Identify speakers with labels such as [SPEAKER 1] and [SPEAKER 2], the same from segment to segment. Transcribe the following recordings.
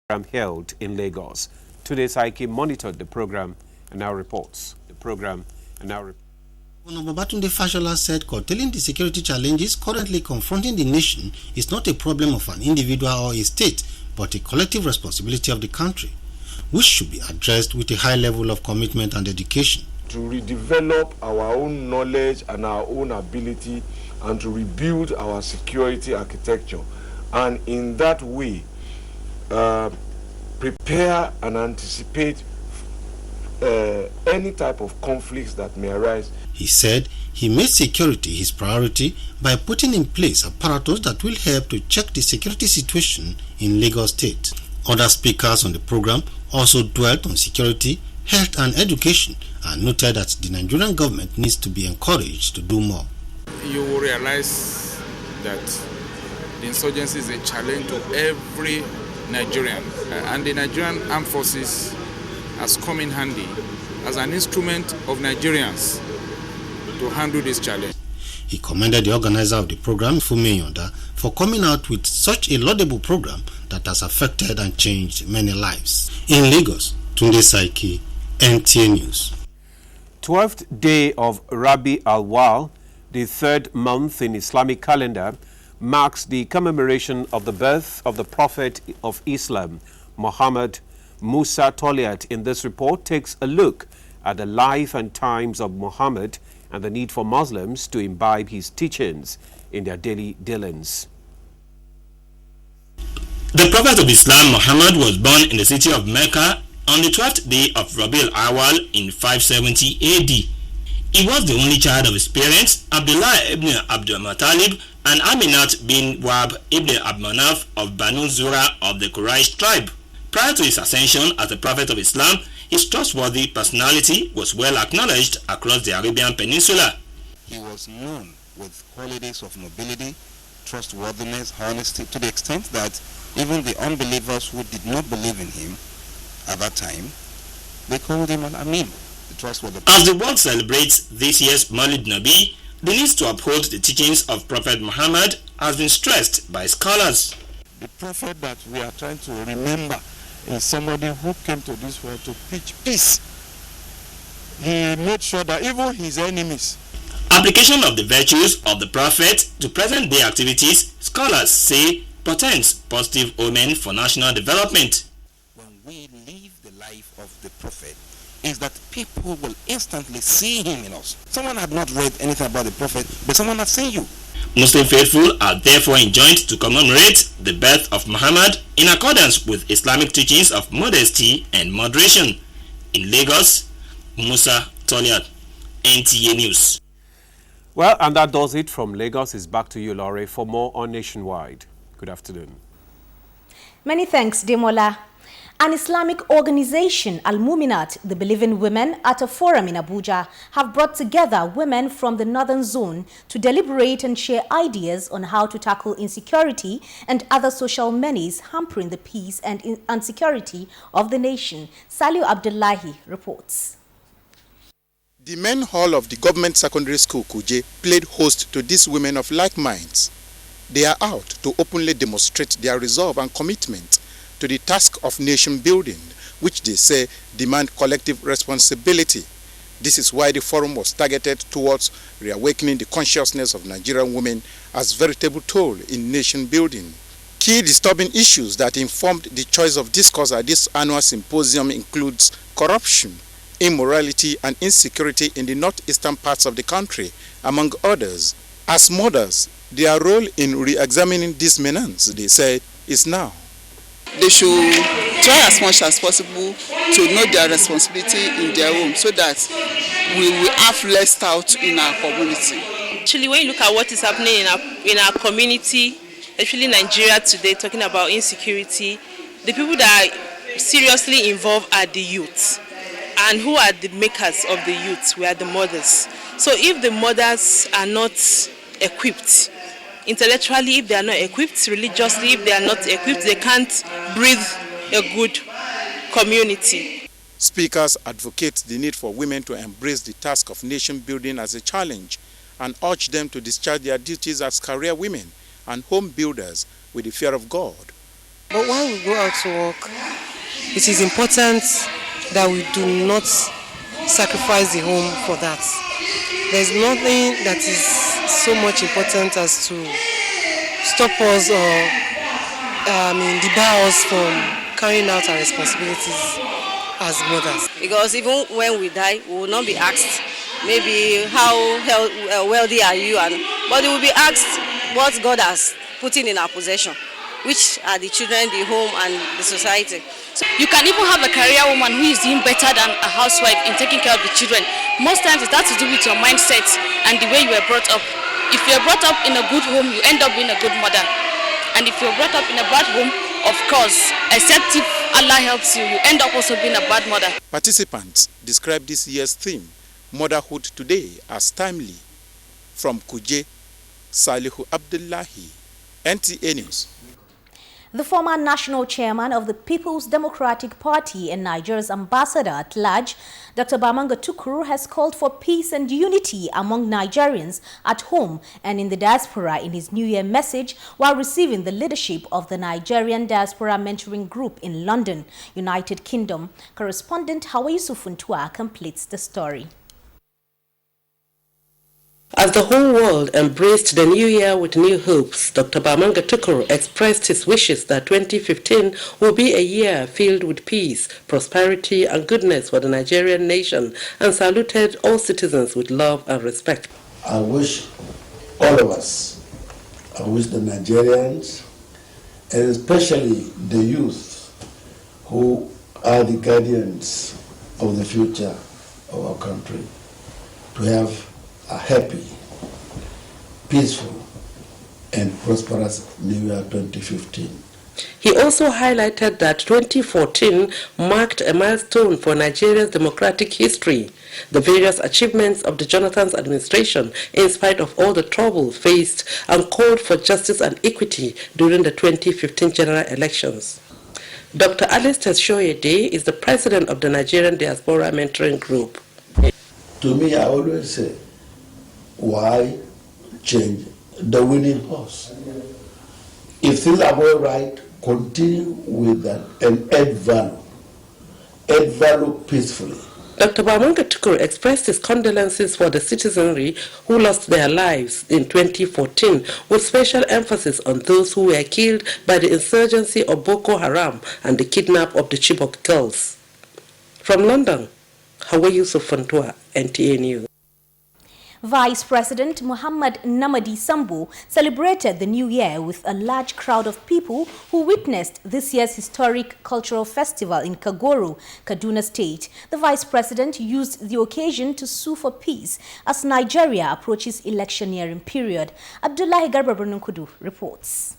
[SPEAKER 1] program held in Lagos. Today, Saiki monitored the program and now reports.
[SPEAKER 2] Honorable Batunde Fashola said curtailing the security challenges currently confronting the nation is not a problem of an individual or a state, but a collective responsibility of the country, which should be addressed with a high level of commitment and dedication.
[SPEAKER 3] To redevelop our own knowledge and our own ability and to rebuild our security architecture, and in that way prepare and anticipate any type of conflicts that may arise.
[SPEAKER 2] He said he made security his priority by putting in place apparatus that will help to check the security situation in Lagos State. Other speakers on the program also dwelt on security, health and education and noted that the Nigerian government needs to be encouraged to do more.
[SPEAKER 4] You will realize that the insurgency is a challenge to every Nigerian, and the Nigerian armed forces has come in handy as an instrument of Nigerians to handle this challenge.
[SPEAKER 2] He commended the organizer of the program, Funmi Yonda, for coming out with such a laudable program that has affected and changed many lives. In Lagos, Tunde Saiki, NTA News.
[SPEAKER 1] 12th day of Rabi al-Awwal, the third month in Islamic calendar, marks the commemoration of the birth of the Prophet of Islam, Muhammad. Musa Toliat in this report takes a look at the life and times of Muhammad and the need for Muslims to imbibe his teachings in their daily dealings.
[SPEAKER 5] The Prophet of Islam, Muhammad, was born in the city of Mecca on the 12th day of Rabi al-Awwal in 570 AD. He was the only child of his parents, Abdullah ibn Abdul Muttalib and Aminat bin Wahb ibn Abmanaf of Banu Zura of the Quraysh tribe. Prior to his ascension as the Prophet of Islam, his trustworthy personality was well acknowledged across the Arabian Peninsula.
[SPEAKER 6] He was known with qualities of nobility, trustworthiness, honesty, to the extent that even the unbelievers who did not believe in him at that time, they called him Al-Amin, the trustworthy.
[SPEAKER 5] As the world celebrates this year's Maulid Nabi, the need to uphold the teachings of Prophet Muhammad has been stressed by scholars.
[SPEAKER 3] The Prophet that we are trying to remember is somebody who came to this world to preach peace. He made sure that even his enemies.
[SPEAKER 5] Application of the virtues of the Prophet to present-day activities, scholars say, portends positive omen for national development.
[SPEAKER 6] When we live the life of the Prophet, is that people will instantly see him in us. Someone had not read anything about the Prophet, but someone had seen you.
[SPEAKER 5] Muslim faithful are therefore enjoined to commemorate the birth of Muhammad in accordance with Islamic teachings of modesty and moderation. In Lagos, Musa Toliat, NTA News.
[SPEAKER 1] Well, and that does it from Lagos. It's back to you, Laurie, for more on Nationwide. Good afternoon.
[SPEAKER 7] Many thanks, Demola. An Islamic organization, Al-Muminat, the Believing Women, at a forum in Abuja, have brought together women from the northern zone to deliberate and share ideas on how to tackle insecurity and other social menaces hampering the peace and security of the nation. Saliu Abdullahi reports.
[SPEAKER 8] The main hall of the government secondary school, Kuje, played host to these women of like minds. They are out to openly demonstrate their resolve and commitment to the task of nation building, which they say demand collective responsibility. This is why the forum was targeted towards reawakening the consciousness of Nigerian women as veritable tool in nation building. Key disturbing issues that informed the choice of discourse at this annual symposium includes corruption, immorality and insecurity in the northeastern parts of the country, among others. As mothers, their role in re-examining these menaces, they said, is now.
[SPEAKER 9] They should try as much as possible to know their responsibility in their home so that we will have less doubt in our community.
[SPEAKER 10] Actually, when you look at what is happening in our community, especially Nigeria today, talking about insecurity, the people that are seriously involved are the youth. And who are the makers of the youth? We are the mothers. So if the mothers are not equipped, intellectually, if they are not equipped, religiously, if they are not equipped, they can't breathe a good community.
[SPEAKER 8] Speakers advocate the need for women to embrace the task of nation building as a challenge and urge them to discharge their duties as career women and home builders with the fear of God.
[SPEAKER 11] But while we go out to work, it is important that we do not sacrifice the home for that. There's nothing that is so much important as to stop us or debar us from carrying out our responsibilities as mothers.
[SPEAKER 12] Because even when we die, we will not be asked maybe how wealthy are you, but we will be asked what God has put in our possession, which are the children, the home, and the society.
[SPEAKER 13] So you can even have a career woman who is doing better than a housewife in taking care of the children. Most times it has to do with your mindset and the way you were brought up. If you're brought up in a good home, you end up being a good mother. And if you're brought up in a bad home, of course, except if Allah helps you, you end up also being a bad mother.
[SPEAKER 8] Participants described this year's theme, Motherhood Today, as timely. From Kuje, Salihu Abdullahi, NTA News.
[SPEAKER 7] The former national chairman of the People's Democratic Party and Nigeria's ambassador at large, Dr. Bamanga Tukuru, has called for peace and unity among Nigerians at home and in the diaspora in his New Year message while receiving the leadership of the Nigerian Diaspora Mentoring Group in London, United Kingdom. Correspondent Hawa Yusufuntua completes the story.
[SPEAKER 14] As the whole world embraced the new year with new hopes, Dr. Bamanga Tukuru expressed his wishes that 2015 will be a year filled with peace, prosperity and goodness for the Nigerian nation and saluted all citizens with love and respect.
[SPEAKER 15] I wish all of us, I wish the Nigerians, and especially the youth who are the guardians of the future of our country, to have a happy, peaceful, and prosperous New Year 2015.
[SPEAKER 14] He also highlighted that 2014 marked a milestone for Nigeria's democratic history, the various achievements of the Jonathan's administration in spite of all the trouble faced, and called for justice and equity during the 2015 general elections. Dr. Alistair Shoyede is the president of the Nigerian Diaspora Mentoring Group.
[SPEAKER 15] To me, I always say, why change the winning horse? If things are going right, continue with that and add value peacefully.
[SPEAKER 14] Dr. Bamanga Tukuru expressed his condolences for the citizenry who lost their lives in 2014, with special emphasis on those who were killed by the insurgency of Boko Haram and the kidnap of the Chibok girls. From London, Hawa Yusufuntua, NTA News.
[SPEAKER 7] Vice President Muhammad Namadi Sambo celebrated the new year with a large crowd of people who witnessed this year's historic cultural festival in Kagoro, Kaduna State. The Vice President used the occasion to sue for peace as Nigeria approaches electioneering period. Abdullahi Garba Bernunkudu reports.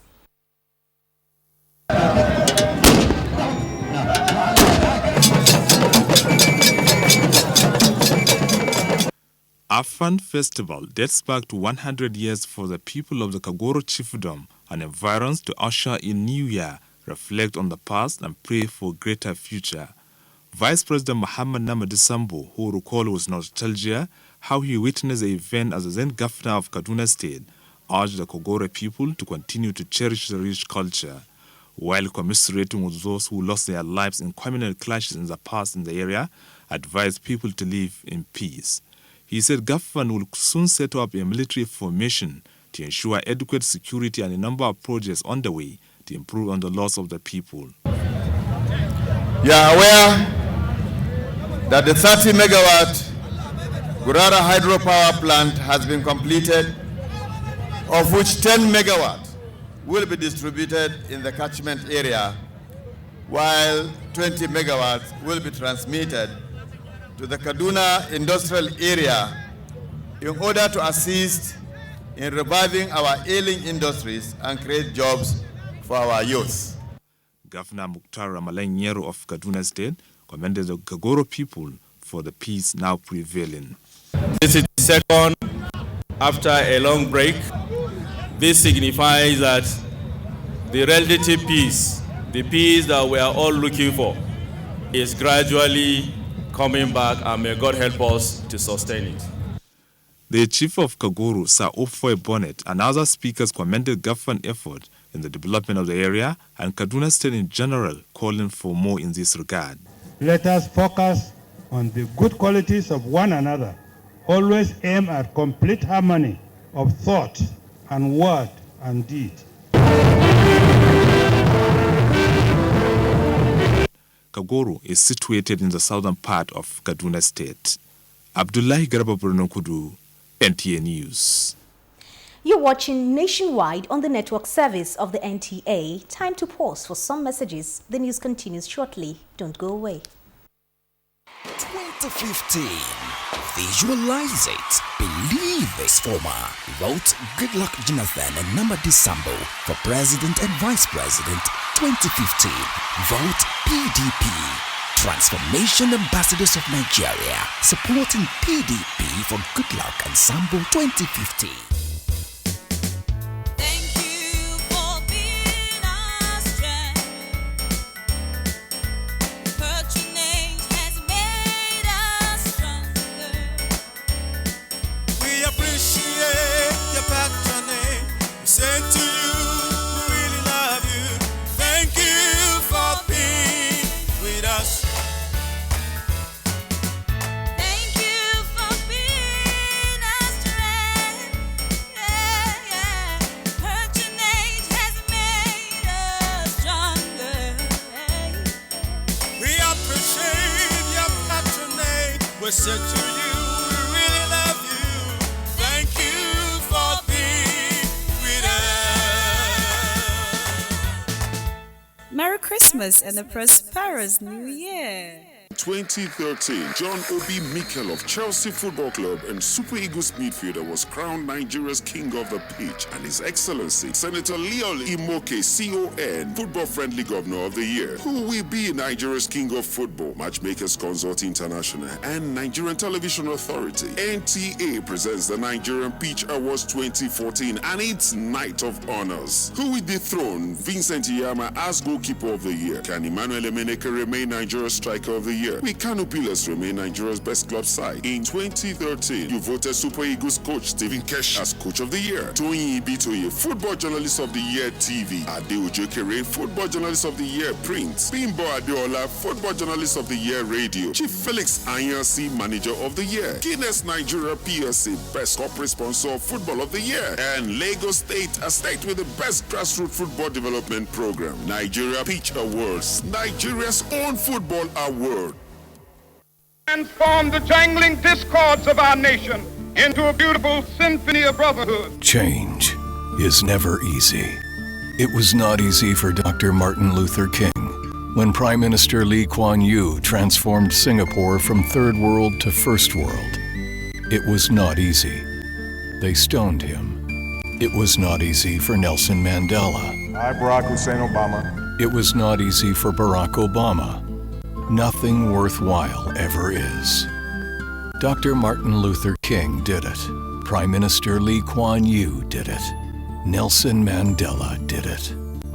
[SPEAKER 16] Afan Festival dates back to 100 years for the people of the Kagoro Chiefdom and environs to usher in New Year, reflect on the past and pray for a greater future. Vice President Muhammad Namadi Sambo, who recalled with nostalgia how he witnessed the event as the then governor of Kaduna State, urged the Kagoro people to continue to cherish the rich culture, while commiserating with those who lost their lives in communal clashes in the past in the area, advised people to live in peace. He said government will soon set up a military formation to ensure adequate security and a number of projects underway to improve on the loss of the people.
[SPEAKER 17] You are aware that the 30 megawatt Gurara hydropower plant has been completed, of which 10 megawatt will be distributed in the catchment area, while 20 megawatts will be transmitted to the Kaduna industrial area in order to assist in reviving our ailing industries and create jobs for our youth.
[SPEAKER 16] Governor Mukhtar Ramalan Nyero of Kaduna State commended the Kagoro people for the peace now prevailing.
[SPEAKER 18] This is the second after a long break. This signifies that the relative peace, the peace that we are all looking for, is gradually coming back, and may God help us to sustain it.
[SPEAKER 16] The chief of Kagoro, Sir Ofoe Bonnet, and other speakers commended government effort in the development of the area and Kaduna State in general calling for more in this regard.
[SPEAKER 19] Let us focus on the good qualities of one another. Always aim at complete harmony of thought and word and deed.
[SPEAKER 16] Kagoro is situated in the southern part of Kaduna State. Abdullahi Garba Kudu, NTA News.
[SPEAKER 7] You're watching Nationwide on the network service of the NTA. Time to pause for some messages. The news continues shortly. Don't go away.
[SPEAKER 20] 2015. Visualize it. Believe this. Former vote Goodluck Jonathan and Namadi Sambo for President and Vice President 2015. Vote PDP. Transformation Ambassadors of Nigeria supporting PDP for Goodluck and Sambo 2015.
[SPEAKER 21] We said to you, we really love you. Thank you for being with us.
[SPEAKER 22] Merry Christmas and a prosperous New Year.
[SPEAKER 23] 2013, John Obi Mikel of Chelsea Football Club and Super Eagles midfielder was crowned Nigeria's King of the Pitch, and His Excellency Senator Leol Imoke CON, Football-Friendly Governor of the Year. Who will be Nigeria's King of Football? Matchmakers Consult International and Nigerian Television Authority NTA presents the Nigerian Pitch Awards 2014 and its Night of Honors. Who will dethrone Vincent Iyama as Goalkeeper of the Year? Can Emmanuel Emenike remain Nigeria's Striker of the Year? Will Kano Pillars remain Nigeria's best club side? In 2013, you voted Super Eagles coach Stephen Kesh as Coach of the Year. Toyin Ibitoye, Football Journalist of the Year TV. Adeojo Kere, Football Journalist of the Year Print. Bimbo Adeola, Football Journalist of the Year Radio. Chief Felix Anyansi, Manager of the Year. Guinness Nigeria PLC, Best Corporate Sponsor of Football of the Year. And Lagos State, a state with the best grassroots football development program. Nigeria Pitch Awards, Nigeria's own football award.
[SPEAKER 24] Transform the jangling discords of our nation into a beautiful symphony of brotherhood.
[SPEAKER 25] Change is never easy. It was not easy for Dr. Martin Luther King when Prime Minister Lee Kuan Yew transformed Singapore from third world to first world. It was not easy. They stoned him. It was not easy for Nelson Mandela.
[SPEAKER 26] I, Barack Hussein Obama.
[SPEAKER 25] It was not easy for Barack Obama. Nothing worthwhile ever is. Dr. Martin Luther King did it. Prime Minister Lee Kuan Yew did it. Nelson Mandela did it.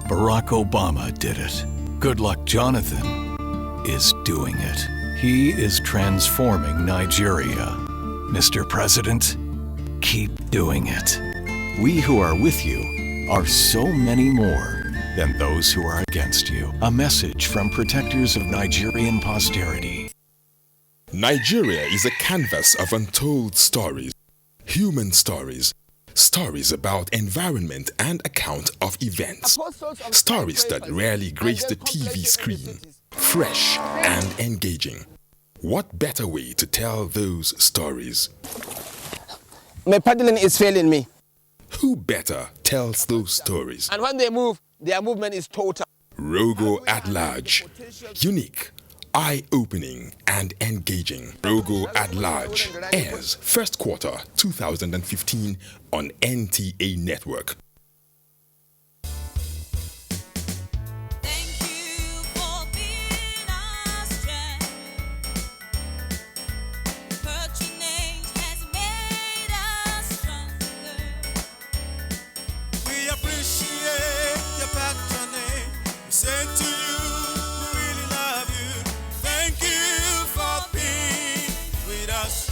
[SPEAKER 25] Barack Obama did it. Goodluck Jonathan is doing it. He is transforming Nigeria. Mr. President, keep doing it. We who are with you are so many more than those who are against you. A message from protectors of Nigerian posterity.
[SPEAKER 27] Nigeria is a canvas of untold stories, human stories, stories about environment and account of events, stories that rarely grace the TV screen, fresh and engaging. What better way to tell those stories?
[SPEAKER 28] My paddling is failing me.
[SPEAKER 27] Who better tells those stories?
[SPEAKER 28] And when they move, their movement is total.
[SPEAKER 27] Rogo at Large. Unique, eye-opening, and engaging. Rogo at Large airs first quarter 2015 on NTA Network.
[SPEAKER 21] Said to you, we really love you. Thank you for being with us.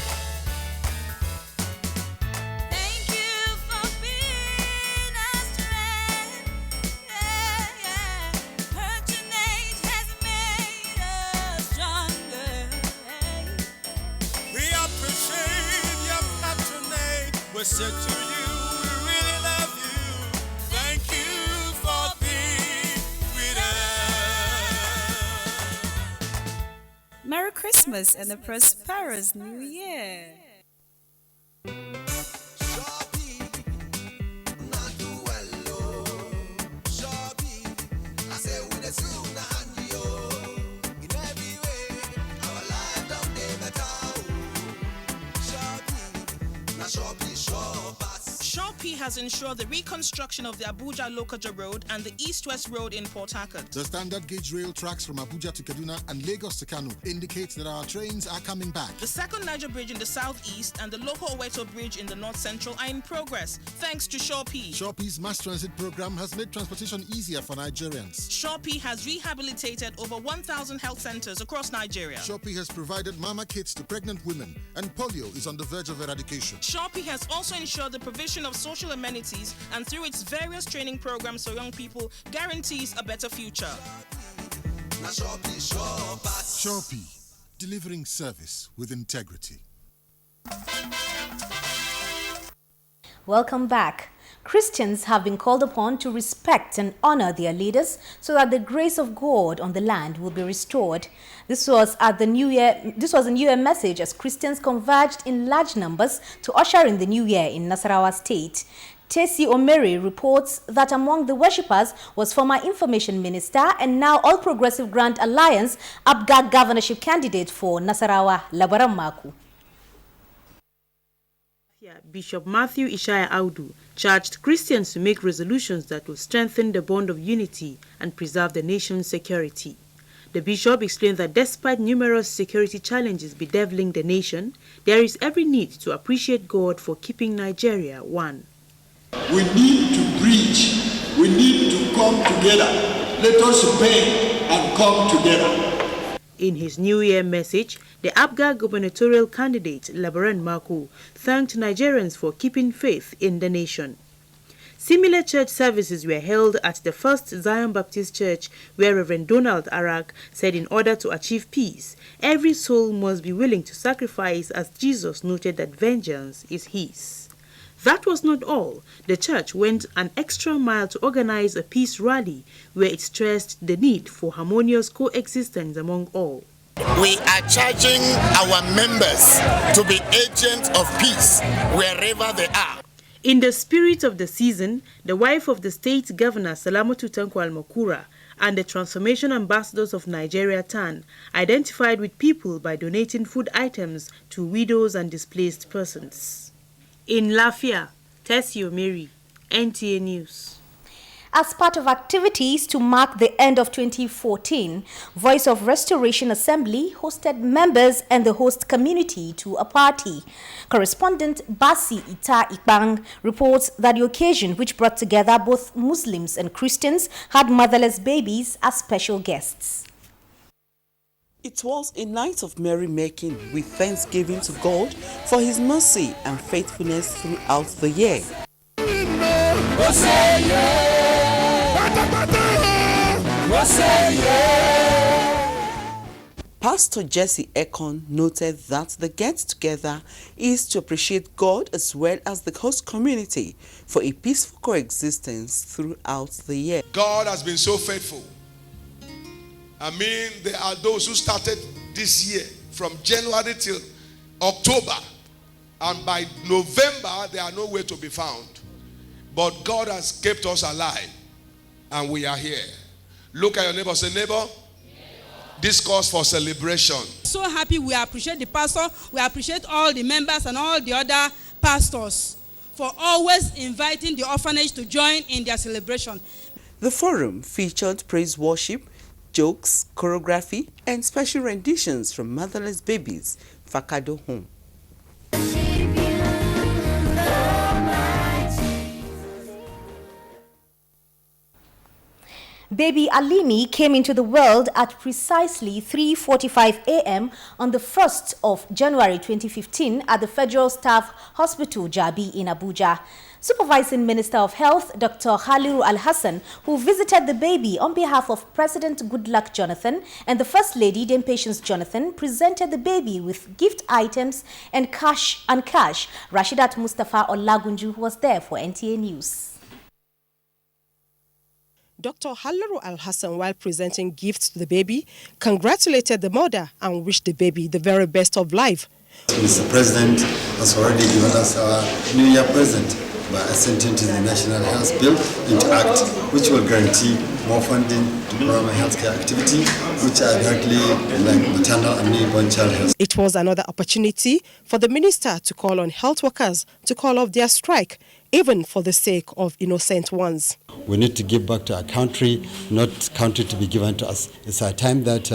[SPEAKER 21] Thank you for being our strength. We said to you, we really love you. Thank you for being with us.
[SPEAKER 22] Merry Christmas and a prosperous New Year.
[SPEAKER 1] Shopee has ensured the reconstruction of the Abuja Lokoja Road and the East-West Road in Port Harcourt.
[SPEAKER 2] The standard gauge rail tracks from Abuja to Kaduna and Lagos to Kano indicates that our trains are coming back.
[SPEAKER 1] The second Niger Bridge in the southeast and the Loko Oweto Bridge in the north central are in progress, thanks to Shopee.
[SPEAKER 2] Shopee's mass transit program has made transportation easier for Nigerians.
[SPEAKER 1] Shopee has rehabilitated over 1,000 health centers across Nigeria.
[SPEAKER 2] Shopee has provided mama kits to pregnant women, and polio is on the verge of eradication.
[SPEAKER 1] Shopee has also ensured the provision of social amenities, and through its various training programs for young people, guarantees a better future.
[SPEAKER 2] Shopee, delivering service with integrity.
[SPEAKER 7] Welcome back. Christians have been called upon to respect and honor their leaders so that the grace of God on the land will be restored. This was a New Year message as Christians converged in large numbers to usher in the New Year in Nasarawa State. Tesi Omeri reports that among the worshippers was former Information Minister and now All Progressive Grand Alliance ABGA governorship candidate for Nasarawa, Labaran Maku.
[SPEAKER 3] Bishop Matthew Ishaya Audu charged Christians to make resolutions that will strengthen the bond of unity and preserve the nation's security. The bishop explained that despite numerous security challenges bedeviling the nation, there is every need to appreciate God for keeping Nigeria one.
[SPEAKER 4] We need to bridge. We need to come together. Let us bend and come together.
[SPEAKER 3] In his New Year message, the ABGA gubernatorial candidate, Labaran Maku, thanked Nigerians for keeping faith in the nation. Similar church services were held at the First Zion Baptist Church, where Reverend Donald Arak said in order to achieve peace, every soul must be willing to sacrifice, as Jesus noted that vengeance is his. That was not all. The church went an extra mile to organize a peace rally where it stressed the need for harmonious coexistence among all.
[SPEAKER 5] We are charging our members to be agents of peace wherever they are.
[SPEAKER 3] In the spirit of the season, the wife of the state governor Salamatu Tanko Al-Makura and the Transformation Ambassadors of Nigeria TAN identified with people by donating food items to widows and displaced persons. In Lafia, Tesi Omeri, NTA News.
[SPEAKER 7] As part of activities to mark the end of 2014, Voice of Restoration Assembly hosted members and the host community to a party. Correspondent Basi Ita Ikbang reports that the occasion, which brought together both Muslims and Christians, had motherless babies as special guests.
[SPEAKER 6] It was a night of merrymaking with thanksgiving to God for His mercy and faithfulness throughout the year. Pastor Jesse Ekon noted that the get-together is to appreciate God as well as the host community for a peaceful coexistence throughout the year.
[SPEAKER 9] God has been so faithful. I mean, there are those who started this year from January till October, and by November they are nowhere to be found. But God has kept us alive, and we are here. Look at your neighbor. Say, neighbor, this calls for celebration.
[SPEAKER 10] So happy. We appreciate the pastor. We appreciate all the members and all the other pastors for always inviting the orphanage to join in their celebration.
[SPEAKER 6] The forum featured praise worship, jokes, choreography, and special renditions from motherless babies, Fakado Home.
[SPEAKER 7] Baby Alini came into the world at precisely 3:45 a.m. on the 1st of January 2015 at the Federal Staff Hospital, Jabi in Abuja. Supervising Minister of Health, Dr. Haliru Al-Hassan, who visited the baby on behalf of President Goodluck Jonathan and the First Lady, Dame Patience Jonathan, presented the baby with gift items and cash. Rashidat Mustafa Olagunju was there for NTA News.
[SPEAKER 8] Dr. Haliru Al-Hassan, while presenting gifts to the baby, congratulated the mother and wished the baby the very best of life.
[SPEAKER 11] Mr. President has already given us our New Year present by assenting to the National Health Bill into Act, which will guarantee more funding to primary healthcare activity, which are directly like maternal and newborn child health.
[SPEAKER 8] It was another opportunity for the minister to call on health workers to call off their strike, even for the sake of innocent ones.
[SPEAKER 11] We need to give back to our country, not country to be given to us. It's a time that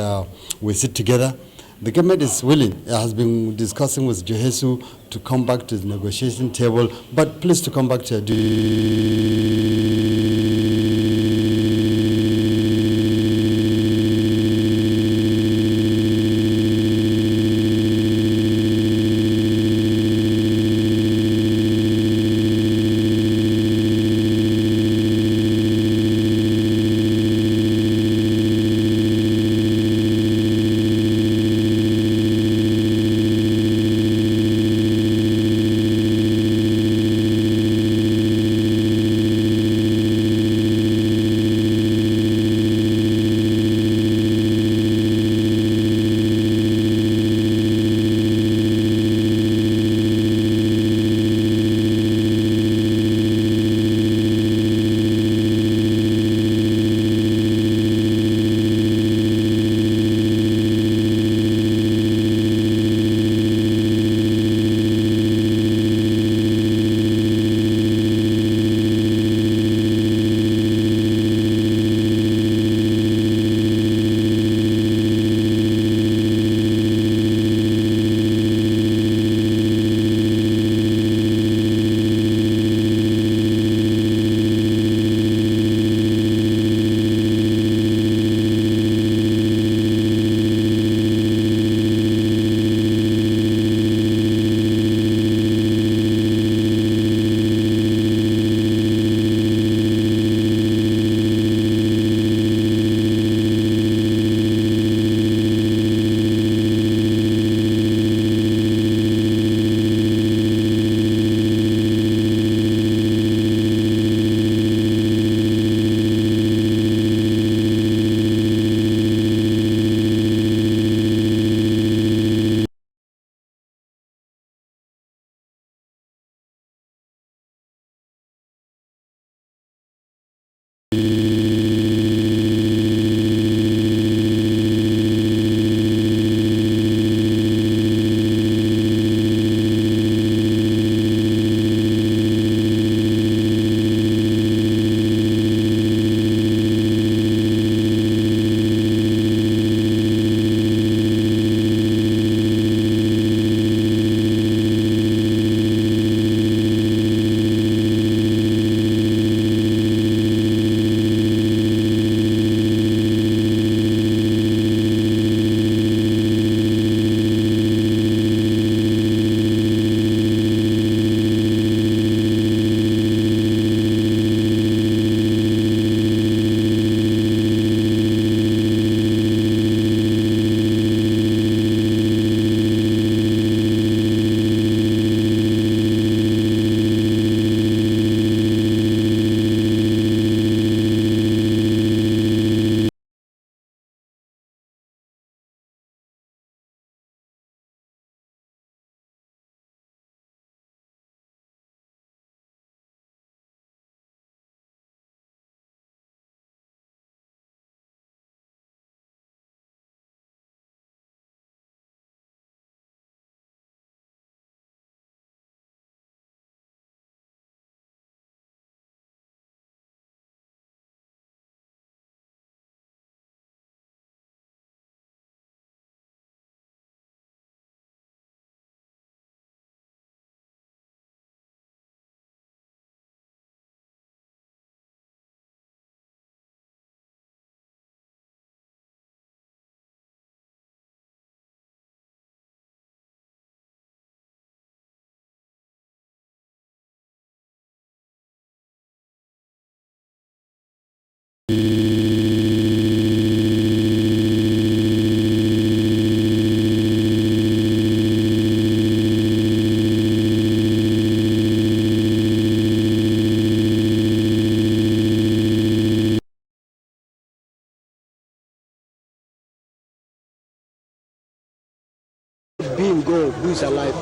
[SPEAKER 11] we sit together. The government is willing. It has been discussing with Johesu to come back to the negotiation table, but please to come back to
[SPEAKER 12] Being God who is alive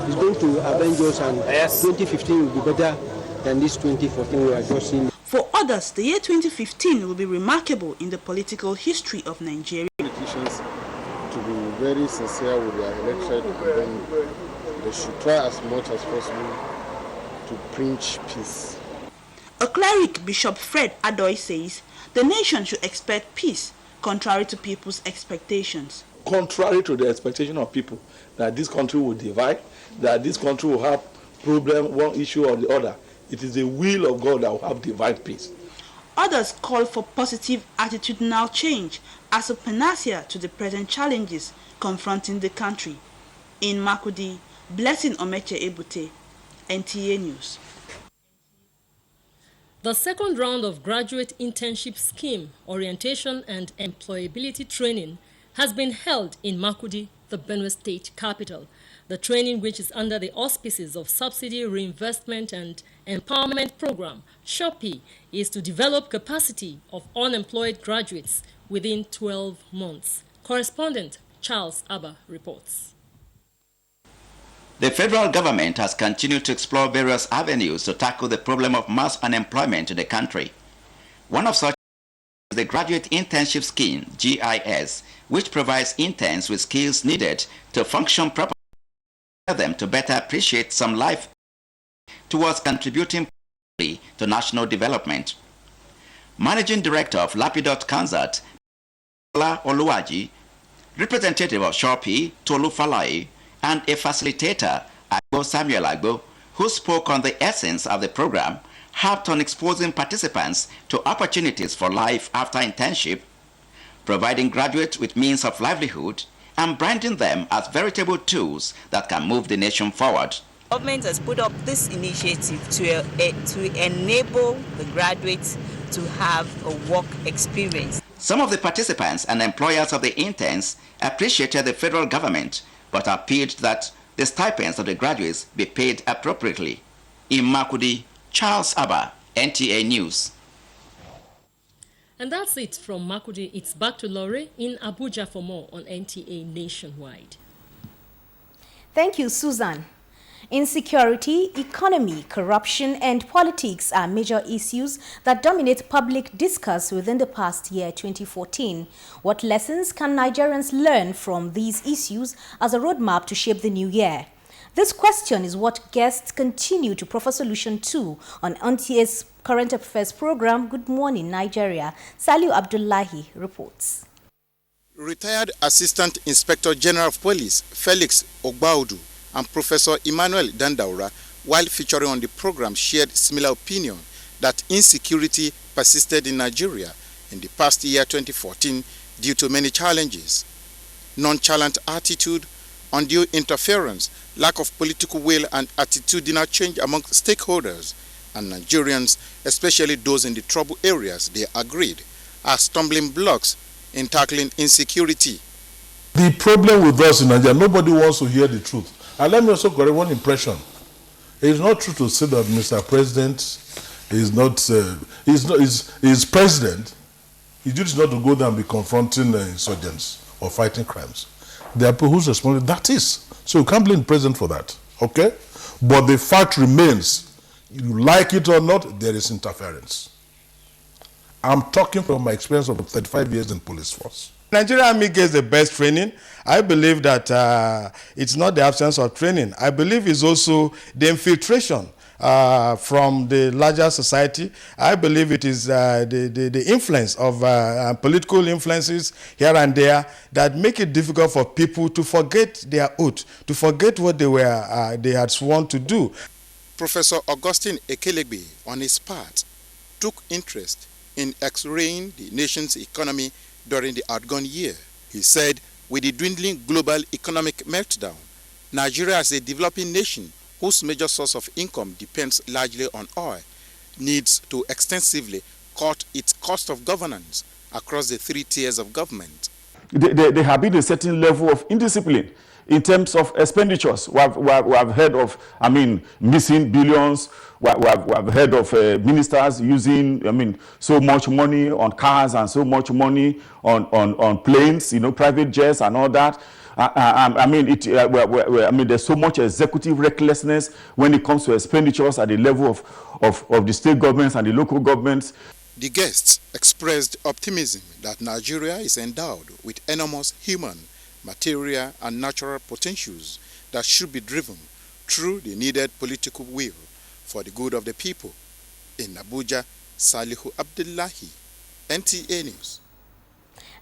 [SPEAKER 12] is going to avenge us, and 2015 will be better than this 2014 we are just seeing.
[SPEAKER 1] For others, the year 2015 will be remarkable in the political history of Nigeria.
[SPEAKER 13] Politicians to be very sincere with their electorate, and then they should try as much as possible to preach peace.
[SPEAKER 1] A cleric, Bishop Fred Adoy, says the nation should expect peace, contrary to people's expectations.
[SPEAKER 14] Contrary to the expectation of people, that this country will divide, that this country will have problem, one issue or the other. It is the will of God that will have divine peace.
[SPEAKER 1] Others call for positive attitudinal change as a panacea to the present challenges confronting the country. In Makudi, Blessing Omeche Ebute, NTA News.
[SPEAKER 15] The second round of graduate internship scheme, orientation and employability training has been held in Makudi, the Benue State capital. The training, which is under the auspices of Subsidy Reinvestment and Empowerment Program, SHOPI, is to develop capacity of unemployed graduates within 12 months. Correspondent Charles Abba reports.
[SPEAKER 16] The federal government has continued to explore various avenues to tackle the problem of mass unemployment in the country. One of such is the Graduate Internship Scheme, GIS, which provides interns with skills needed to function properly, them to better appreciate some life towards contributing to national development. Managing Director of Lapidot Kansat, Ola Oluwaji, representative of Shopi, Tolu Falai, and a facilitator, Agbo Samuel Agbo, who spoke on the essence of the program, harped on exposing participants to opportunities for life after internship, providing graduates with means of livelihood, and branding them as veritable tools that can move the nation forward.
[SPEAKER 17] Government has put up this initiative to enable the graduates to have a work experience.
[SPEAKER 16] Some of the participants and employers of the interns appreciated the federal government, but appealed that the stipends of the graduates be paid appropriately. In Makudi, Charles Abba, NTA News.
[SPEAKER 15] And that's it from Makudi. It's back to Lore in Abuja for more on NTA Nationwide.
[SPEAKER 7] Thank you, Susan. Insecurity, economy, corruption, and politics are major issues that dominate public discourse within the past year, 2014. What lessons can Nigerians learn from these issues as a roadmap to shape the new year? This question is what guests continue to proffer solution to on NTA's Current Affairs program, Good Morning Nigeria. Saliu Abdullahi reports.
[SPEAKER 18] Retired Assistant Inspector General of Police Felix Ogbaudu and Professor Emmanuel Dandaura, while featuring on the program, shared similar opinion that insecurity persisted in Nigeria in the past year 2014 due to many challenges: nonchalant attitude, undue interference, lack of political will and attitudinal change among stakeholders, and Nigerians, especially those in the trouble areas, they agreed, are stumbling blocks in tackling insecurity.
[SPEAKER 19] The problem with us in Nigeria, nobody wants to hear the truth. And let me also correct one impression. It is not true to say that Mr. President is president. His duty is not to go there and be confronting insurgents or fighting crimes. There are people whose responsibility that is. So you can't blame the president for that, okay? But the fact remains, you like it or not, there is interference. I'm talking from my experience of 35 years in police force.
[SPEAKER 26] Nigerian Army gets the best training. I believe that it's not the absence of training. I believe it's also the infiltration from the larger society. I believe it is the influence of political influences here and there that make it difficult for people to forget their oath, to forget what they had sworn to do.
[SPEAKER 18] Professor Augustine Ekelegbe, on his part, took interest in x-raying the nation's economy during the outgone year. He said, with the dwindling global economic meltdown, Nigeria as a developing nation whose major source of income depends largely on oil, needs to extensively cut its cost of governance across the 3 tiers of government.
[SPEAKER 29] There have been a certain level of indiscipline
[SPEAKER 20] in terms of expenditures. We have heard of, missing billions. We have heard of ministers using, so much money on cars and so much money on planes, private jets and all that. There's so much executive recklessness when it comes to expenditures at the level of the state governments and the local governments.
[SPEAKER 18] The guests expressed optimism that Nigeria is endowed with enormous human, material and natural potentials that should be driven through the needed political will for the good of the people. In Abuja, Salihu Abdullahi, NTA News.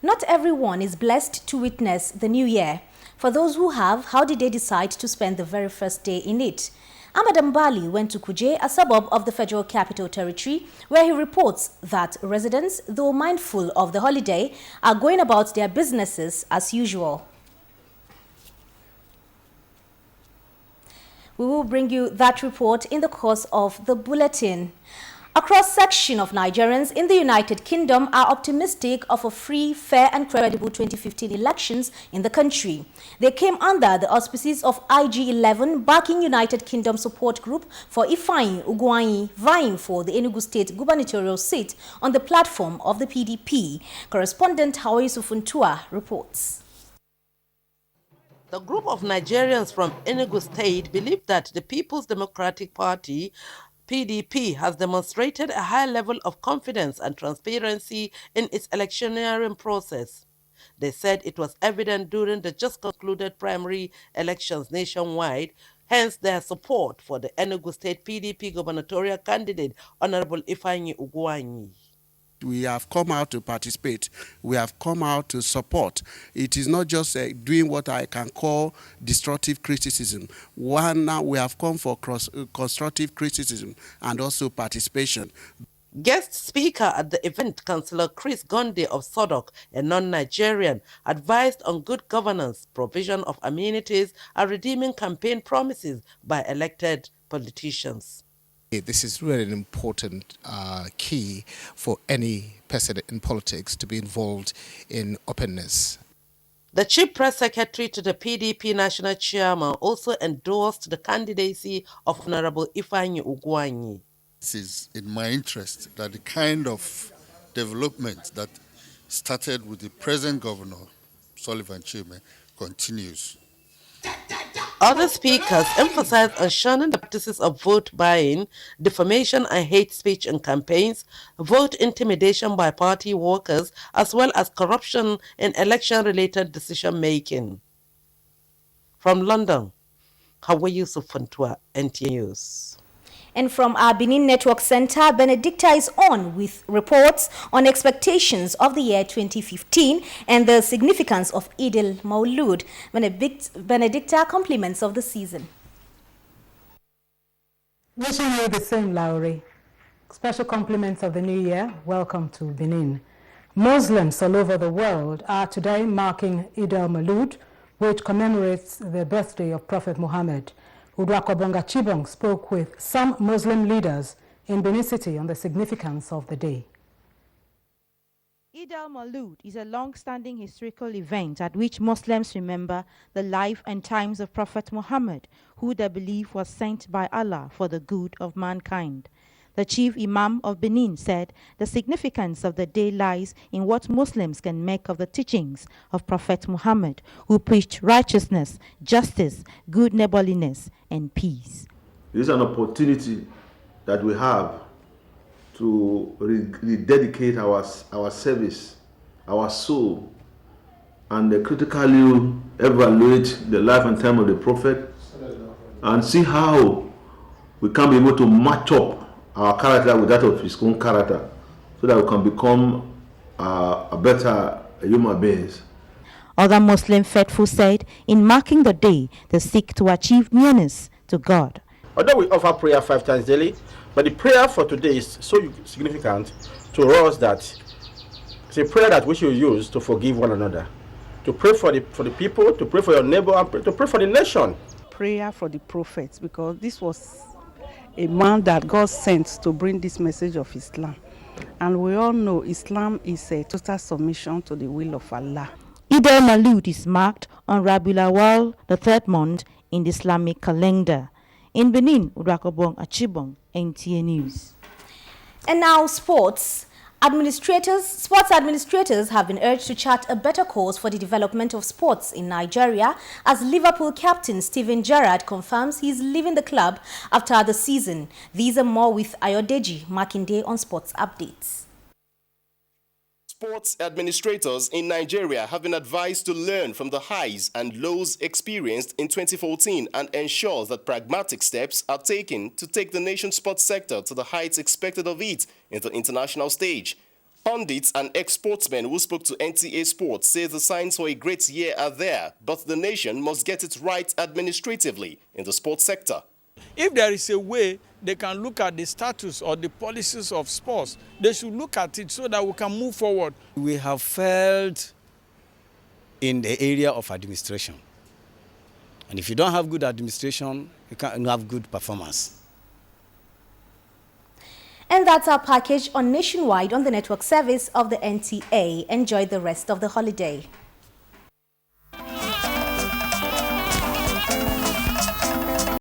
[SPEAKER 7] Not everyone is blessed to witness the new year. For those who have, how did they decide to spend the very first day in it? Ahmad Mbali went to Kuje, a suburb of the Federal Capital Territory, where he reports that residents, though mindful of the holiday, are going about their businesses as usual. We will bring you that report in the course of the bulletin. A cross-section of Nigerians in the United Kingdom are optimistic of a free, fair and credible 2015 elections in the country. They came under the auspices of IG11 backing United Kingdom support group for Ifeanyi Ugwuanyi vying for the Enugu State gubernatorial seat on the platform of the PDP. Correspondent Hawa Yusufuntua reports.
[SPEAKER 21] The group of Nigerians from Enugu State believe that the People's Democratic Party PDP has demonstrated a high level of confidence and transparency in its electioneering process. They said it was evident during the just concluded primary elections nationwide, hence their support for the Enugu State PDP gubernatorial candidate, Honorable Ifeanyi Ugwuanyi.
[SPEAKER 22] We have come out to participate. We have come out to support. It is not just doing what I can call destructive criticism. Now we have come for constructive criticism and also participation.
[SPEAKER 21] Guest speaker at the event, Councillor Chris Gonde of Sodok, a non-Nigerian, advised on good governance, provision of amenities, and redeeming campaign promises by elected politicians.
[SPEAKER 23] This is really an important key for any person in politics to be involved in openness.
[SPEAKER 21] The Chief Press Secretary to the PDP National Chairman also endorsed the candidacy of Honorable Ifeanyi Ugwuanyi.
[SPEAKER 13] It is in my interest that the kind of development that started with the present governor, Sullivan Chime, continues.
[SPEAKER 21] Other speakers emphasized on shunning the practices of vote buying, defamation and hate speech in campaigns, vote intimidation by party workers, as well as corruption in election-related decision-making. From London, Hawa Yusufuntua, NTA News.
[SPEAKER 7] And from our Benin Network Center, Benedicta is on with reports on expectations of the year 2015 and the significance of Eid al-Mawlud. Benedicta, compliments of the season.
[SPEAKER 24] Wishing you the same, Lowry. Special compliments of the new year. Welcome to Benin. Muslims all over the world are today marking Eid al-Mawlud, which commemorates the birthday of Prophet Muhammad. Uduakobonga Chibong spoke with some Muslim leaders in Benin City on the significance of the day.
[SPEAKER 25] Eid al-Mawlud is a long-standing historical event at which Muslims remember the life and times of Prophet Muhammad, who they believe was sent by Allah for the good of mankind. The chief imam of Benin said the significance of the day lies in what Muslims can make of the teachings of Prophet Muhammad, who preached righteousness, justice, good neighborliness, and peace.
[SPEAKER 14] It is an opportunity that we have to rededicate our service, our soul, and critically evaluate the life and time of the Prophet and see how we can be able to match up our character with that of his own character so that we can become a better human beings.
[SPEAKER 25] Other Muslim faithful said in marking the day, they seek to achieve nearness to God.
[SPEAKER 27] Although we offer prayer 5 times daily, but the prayer for today is so significant to us that it's a prayer that we should use to forgive one another, to pray for the people, to pray for your neighbor, and to pray for the nation.
[SPEAKER 28] Prayer for the prophets, because this was a man that God sent to bring this message of Islam. And we all know Islam is a total submission to the will of Allah.
[SPEAKER 25] Eid al-Maulud is marked on Rabiul Awwal, the third month in the Islamic calendar. In Benin, Udrakobong Achibong, NTA News.
[SPEAKER 7] And now sports. Sports administrators have been urged to chart a better course for the development of sports in Nigeria, as Liverpool captain Steven Gerrard confirms he is leaving the club after the season. These are more with Ayodeji Makinde on Sports Updates.
[SPEAKER 2] Sports administrators in Nigeria have been advised to learn from the highs and lows experienced in 2014 and ensure that pragmatic steps are taken to take the nation's sports sector to the heights expected of it in the international stage. Pundits and ex-sportsmen who spoke to NTA Sports say the signs for a great year are there, but the nation must get it right administratively in the sports sector.
[SPEAKER 3] If there is a way they can look at the status or the policies of sports, they should look at it so that we can move forward.
[SPEAKER 4] We have failed in the area of administration. And if you don't have good administration, you can't have good performance.
[SPEAKER 7] And that's our package on Nationwide on the network service of the NTA. Enjoy the rest of the holiday.